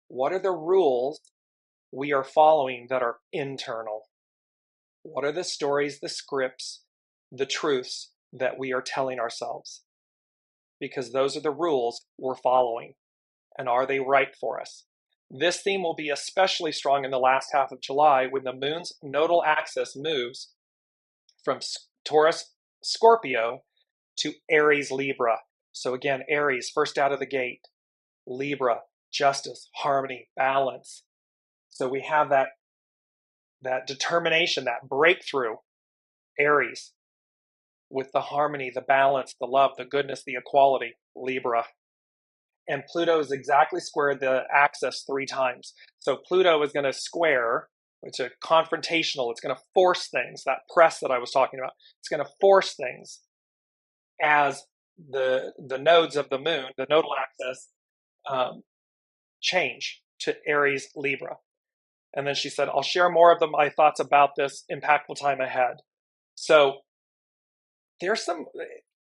What are the rules we are following that are internal? What are the stories, the scripts, the truths that we are telling ourselves? Because those are the rules we're following. And are they right for us? This theme will be especially strong in the last half of July when the moon's nodal axis moves from Taurus Scorpio to Aries Libra. So again, Aries, first out of the gate. Libra, justice, harmony, balance. So we have that determination, that breakthrough, Aries, with the harmony, the balance, the love, the goodness, the equality, Libra. And Pluto is exactly squared the axis 3 times. So Pluto is going to square, which is confrontational. It's going to force things, that press that I was talking about. It's going to force things as the nodes of the moon, the nodal axis, change to Aries Libra. And then she said, I'll share more of my thoughts about this impactful time ahead. So there's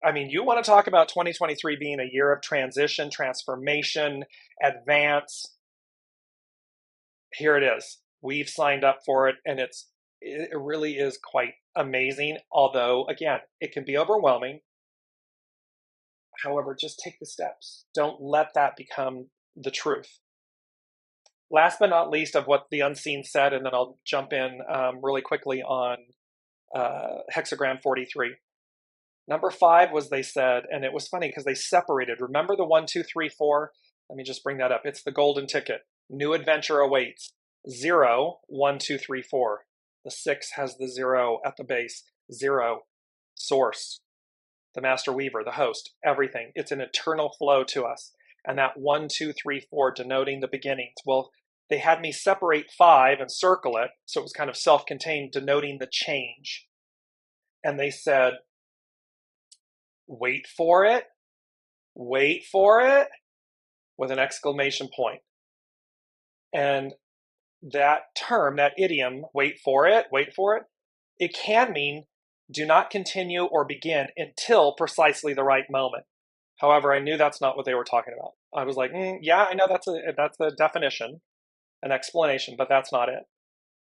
you want to talk about 2023 being a year of transition, transformation, advance. Here it is. We've signed up for it, and it really is quite amazing. Although, again, it can be overwhelming. However, just take the steps. Don't let that become the truth. Last but not least of what the unseen said, and then I'll jump in really quickly on hexagram 43. Number 5 was, they said, and it was funny because they separated. Remember the 1, 2, 3, 4? Let me just bring that up. It's the golden ticket. New adventure awaits. 0, 1, 2, 3, 4. The 6 has the 0 at the base. 0, source, the master weaver, the host, everything. It's an eternal flow to us. And that 1, 2, 3, 4 denoting the beginnings. Well, they had me separate 5 and circle it, so it was kind of self-contained, denoting the change. And they said, wait for it, with an exclamation point. And that term, that idiom, wait for it, it can mean do not continue or begin until precisely the right moment. However, I knew that's not what they were talking about. I was like, yeah, I know that's the definition, an explanation, but that's not it.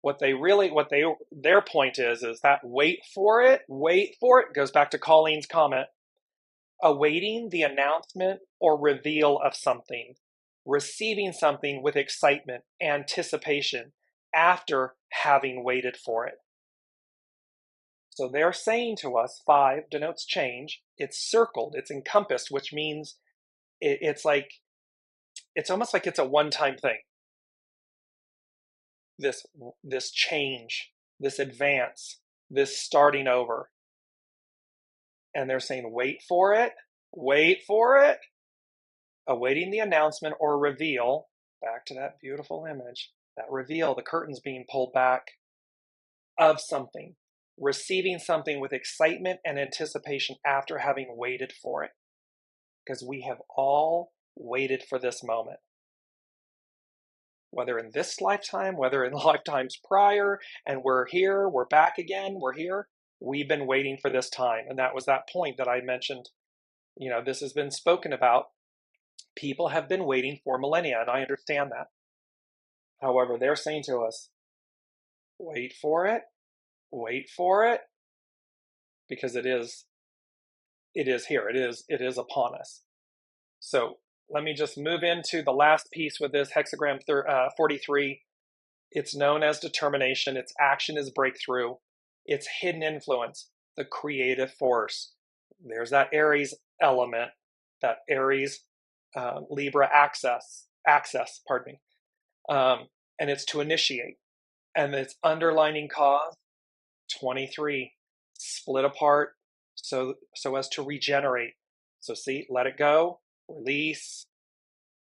Their point is that wait for it goes back to Colleen's comment. Awaiting the announcement or reveal of something, receiving something with excitement, anticipation, after having waited for it. So they're saying to us, 5 denotes change. It's circled, it's encompassed, which means it's almost like it's a one-time thing. This change, this advance, this starting over. And they're saying, wait for it, awaiting the announcement or reveal, back to that beautiful image, that reveal, the curtains being pulled back, of something, receiving something with excitement and anticipation after having waited for it. Because we have all waited for this moment. Whether in this lifetime, whether in lifetimes prior, and we're here, we're back again, we're here. We've been waiting for this time. And that was that point that I mentioned. This has been spoken about. People have been waiting for millennia, and I understand that. However, they're saying to us, wait for it, because it is here. It is upon us. So let me just move into the last piece with this hexagram 43. It's known as determination. Its action is breakthrough. Its hidden influence, the creative force. There's that Aries element, that Aries Libra access, pardon me. And it's to initiate. And its underlining cause, 23, split apart so as to regenerate. So see, let it go, release.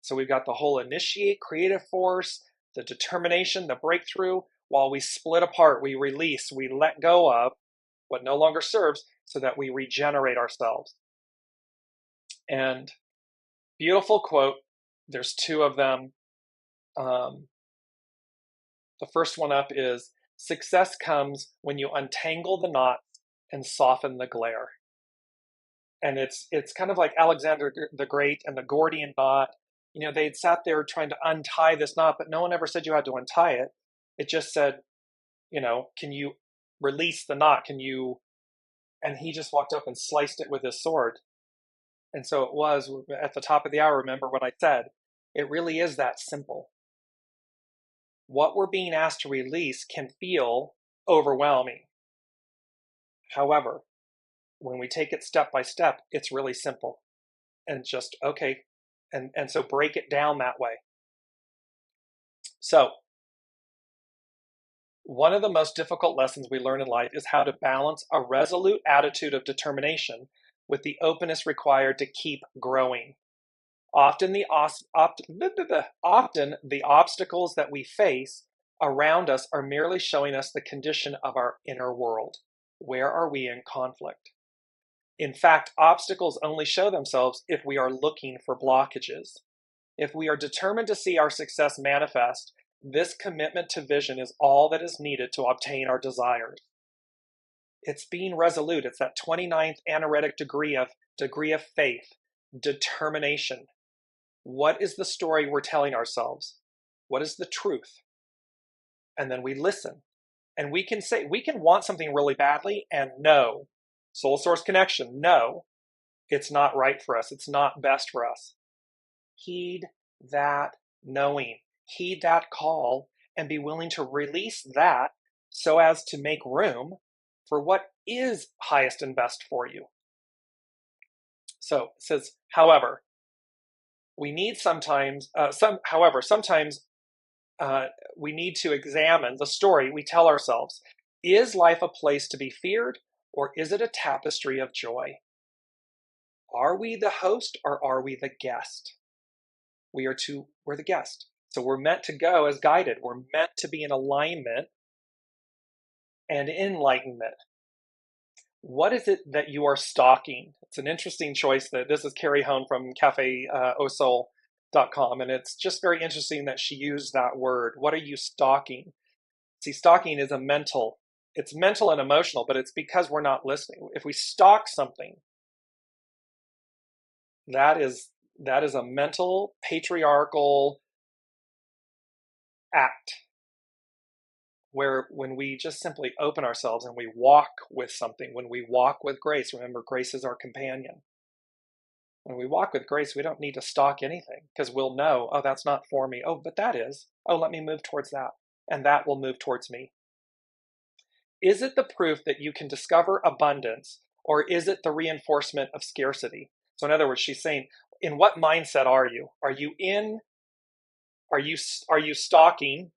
So we've got the whole initiate, creative force, the determination, the breakthrough. While we split apart, we release, we let go of what no longer serves so that we regenerate ourselves. And beautiful quote. There's two of them. The first one up is, success comes when you untangle the knots and soften the glare. And it's kind of like Alexander the Great and the Gordian knot. You know, they'd sat there trying to untie this knot, but no one ever said you had to untie it. It just said, you know, can you release the knot? Can you? And he just walked up and sliced it with his sword. And so it was at the top of the hour. Remember what I said? It really is that simple. What we're being asked to release can feel overwhelming. However, when we take it step by step, it's really simple. And just, okay. And so break it down that way. So, one of the most difficult lessons we learn in life is how to balance a resolute attitude of determination with the openness required to keep growing. Often the obstacles that we face around us are merely showing us the condition of our inner world. Where are we in conflict? In fact, obstacles only show themselves if we are looking for blockages. If we are determined to see our success manifest, this commitment to vision is all that is needed to obtain our desires. It's being resolute. It's that 29th anaretic degree of faith, determination. What is the story we're telling ourselves? What is the truth? And then we listen. And we can want something really badly and no. Soul source connection, no. It's not right for us. It's not best for us. Heed that knowing. Heed that call and be willing to release that so as to make room for what is highest and best for you. So it says, however, we need sometimes we need to examine the story we tell ourselves. Is life a place to be feared, or is it a tapestry of joy? Are we the host or are we the guest? We're the guest. So we're meant to go as guided. We're meant to be in alignment and enlightenment. What is it that you are stalking? It's an interesting choice. This is Carrie Hone from cafeausoul.com, and it's just very interesting that she used that word. What are you stalking? See, stalking is it's mental and emotional, but it's because we're not listening. If we stalk something, that is a mental, patriarchal act where when we just simply open ourselves and we walk with something, when we walk with grace, remember, grace is our companion. When we walk with grace, we don't need to stalk anything because we'll know, oh, that's not for me. Oh, but that is. Oh, let me move towards that. And that will move towards me. Is it the proof that you can discover abundance, or is it the reinforcement of scarcity? So in other words, she's saying, in what mindset are you? Are you stalking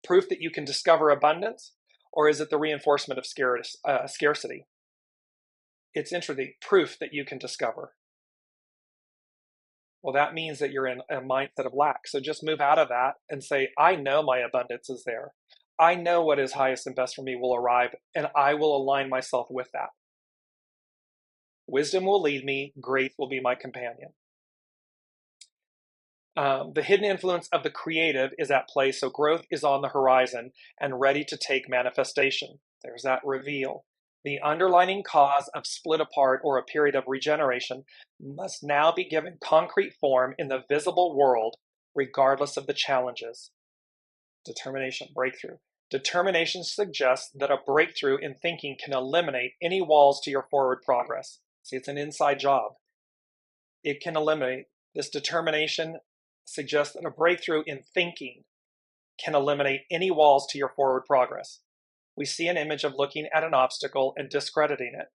proof that you can discover abundance, or is it the reinforcement of scarcity? It's interesting, proof that you can discover. Well, that means that you're in a mindset of lack. So just move out of that and say, I know my abundance is there. I know what is highest and best for me will arrive, and I will align myself with that. Wisdom will lead me. Grace will be my companion. The hidden influence of the creative is at play, so growth is on the horizon and ready to take manifestation. There's that reveal. The underlying cause of split apart or a period of regeneration must now be given concrete form in the visible world, regardless of the challenges. Determination, breakthrough. Determination suggests that a breakthrough in thinking can eliminate any walls to your forward progress. See, it's an inside job. It can eliminate. This determination suggests that a breakthrough in thinking can eliminate any walls to your forward progress. We see an image of looking at an obstacle and discrediting it.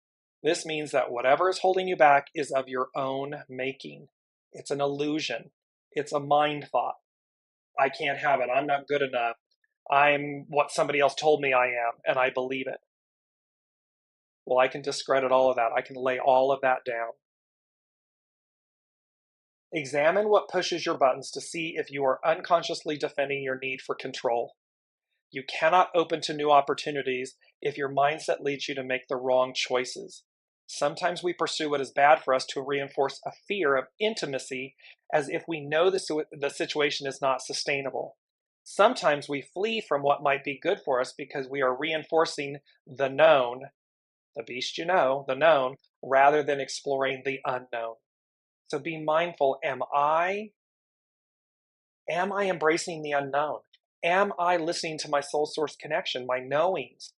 This means that whatever is holding you back is of your own making. It's an illusion. It's a mind thought. I can't have it. I'm not good enough. I'm what somebody else told me I am, and I believe it. Well, I can discredit all of that. I can lay all of that down. Examine what pushes your buttons to see if you are unconsciously defending your need for control. You cannot open to new opportunities if your mindset leads you to make the wrong choices. Sometimes we pursue what is bad for us to reinforce a fear of intimacy as if we know the situation is not sustainable. Sometimes we flee from what might be good for us because we are reinforcing the known, the beast you know, the known, rather than exploring the unknown. So be mindful, am I embracing the unknown? Am I listening to my soul source connection, my knowings,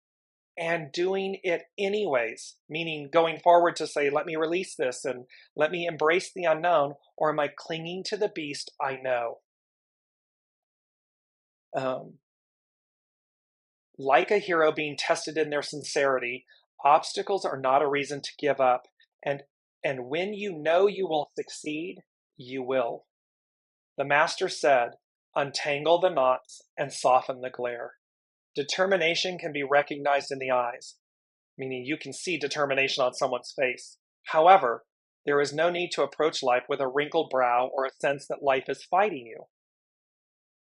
and doing it anyways? Meaning going forward to say, let me release this and let me embrace the unknown, or am I clinging to the beast I know? Like a hero being tested in their sincerity, obstacles are not a reason to give up. And when you know you will succeed, you will. The master said, untangle the knots and soften the glare. Determination can be recognized in the eyes, meaning you can see determination on someone's face. However, there is no need to approach life with a wrinkled brow or a sense that life is fighting you.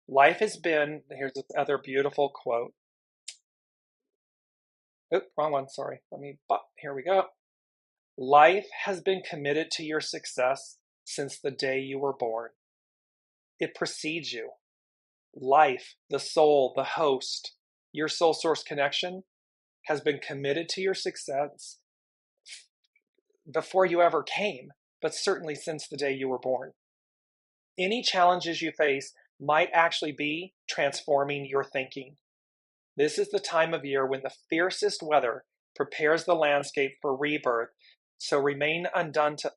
Life has been, here's this other beautiful quote. Oop, wrong one, sorry. Here we go. Life has been committed to your success since the day you were born. It precedes you. Life, the soul, the host, your soul source connection has been committed to your success before you ever came, but certainly since the day you were born. Any challenges you face might actually be transforming your thinking. This is the time of year when the fiercest weather prepares the landscape for rebirth, so remain undaunted,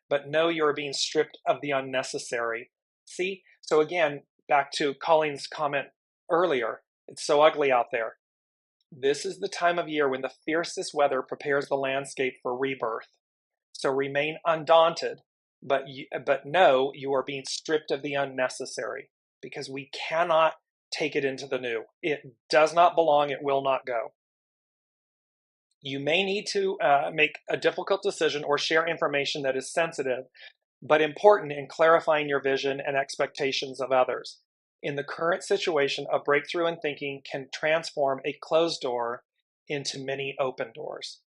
but know you are being stripped of the unnecessary. See? So again, back to Colleen's comment earlier, it's so ugly out there. This is the time of year when the fiercest weather prepares the landscape for rebirth. So remain undaunted, but know you are being stripped of the unnecessary, because we cannot take it into the new. It does not belong, it will not go. You may need to make a difficult decision or share information that is sensitive, but important in clarifying your vision and expectations of others. In the current situation, a breakthrough in thinking can transform a closed door into many open doors.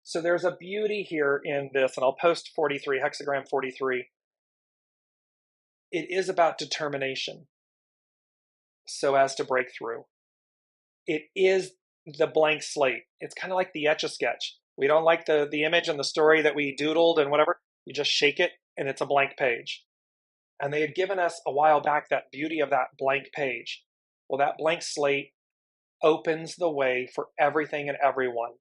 So there's a beauty here in this, and I'll post 43, hexagram 43. It is about determination so as to break through. It is the blank slate. It's kind of like the Etch-a-Sketch. We don't like the image and the story that we doodled and whatever. You just shake it and it's a blank page. And they had given us a while back that beauty of that blank page. Well, that blank slate opens the way for everything and everyone.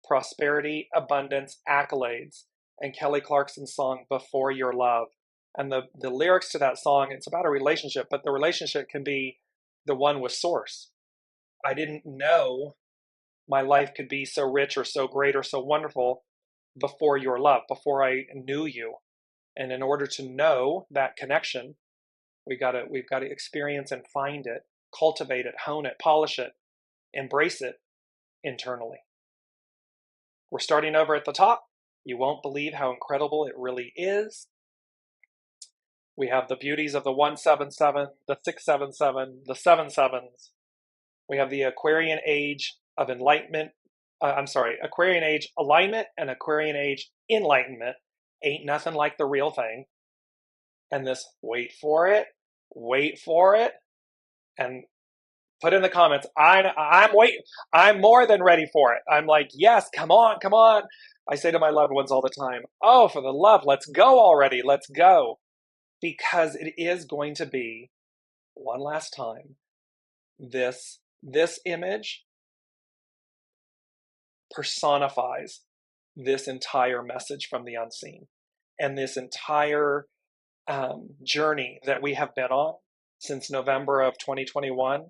Prosperity, abundance, accolades, and Kelly Clarkson's song, Before Your Love. And the lyrics to that song, it's about a relationship, but the relationship can be the one with Source. I didn't know my life could be so rich or so great or so wonderful before your love, before I knew you. And in order to know that connection, we've got to experience and find it, cultivate it, hone it, polish it, embrace it internally. We're starting over at the top. You won't believe how incredible it really is. We have the beauties of the 177, the 677, the 77s. We have the Aquarian age of enlightenment. Aquarian age alignment and Aquarian age enlightenment. Ain't nothing like the real thing. And this, wait for it, and put in the comments, I'm waiting. I'm more than ready for it. I'm like, yes, come on. I say to my loved ones all the time, oh, for the love, let's go already. Let's go. Because it is going to be, one last time, this image personifies this entire message from the unseen and this entire journey that we have been on since November of 2021,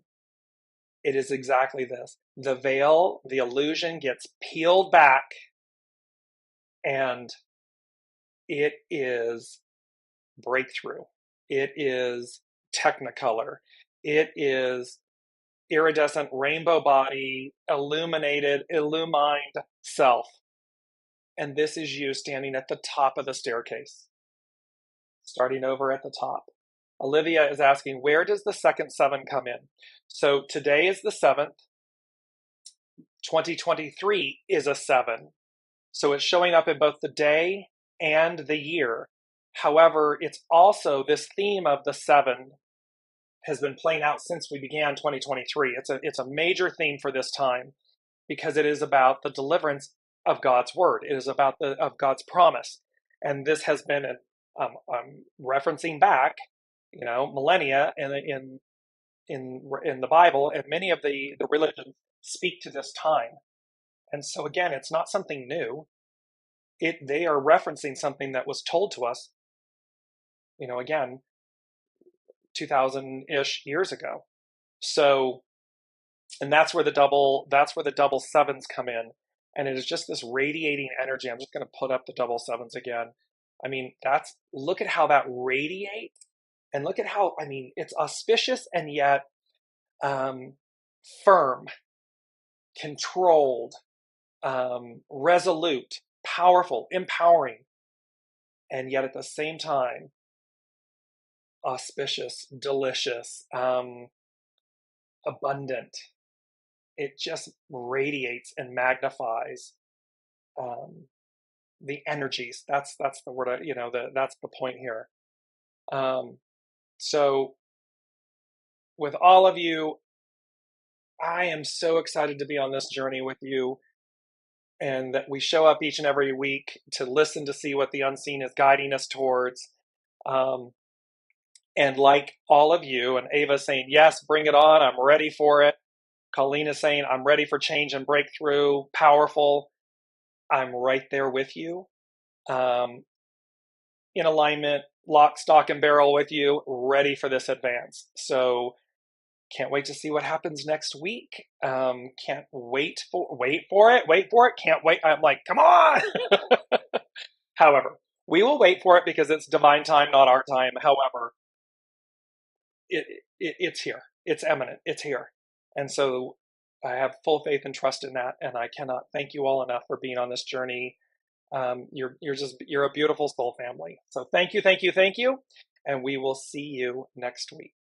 it is exactly this. The veil, the illusion gets peeled back, and it is breakthrough. It is technicolor. It is iridescent rainbow body, illuminated, illumined self. And this is you standing at the top of the staircase, starting over at the top. Olivia is asking, where does the second 7 come in? So today is the 7th. 2023 is a 7. So it's showing up in both the day and the year. However, it's also this theme of the 7 has been playing out since we began 2023. It's a major theme for this time because it is about the deliverance of God's word. It is about of God's promise. And this has been referencing back, millennia in the Bible, and many of the religions speak to this time. And so again, it's not something new. They are referencing something that was told to us, again, 2000-ish years ago. So, and that's where the double 7s come in. And it is just this radiating energy. I'm just going to put up the double 7s again. I mean, look at how that radiates, and look at how, it's auspicious and yet firm, controlled, resolute, powerful, empowering, and yet at the same time, auspicious, delicious, abundant. It just radiates and magnifies the energies. That's the word. That's the point here. So, with all of you, I am so excited to be on this journey with you, and that we show up each and every week to listen to see what the unseen is guiding us towards. And like all of you, and Ava saying, yes, bring it on, I'm ready for it. Colleen is saying, I'm ready for change and breakthrough, powerful. I'm right there with you, in alignment, lock, stock, and barrel with you, ready for this advance. So can't wait to see what happens next week. Can't wait for it. Can't wait. I'm like, come on. However, we will wait for it because it's divine time, not our time. However, it's here. It's imminent. It's here. And so I have full faith and trust in that. And I cannot thank you all enough for being on this journey. You're a beautiful soul family. So thank you. And we will see you next week.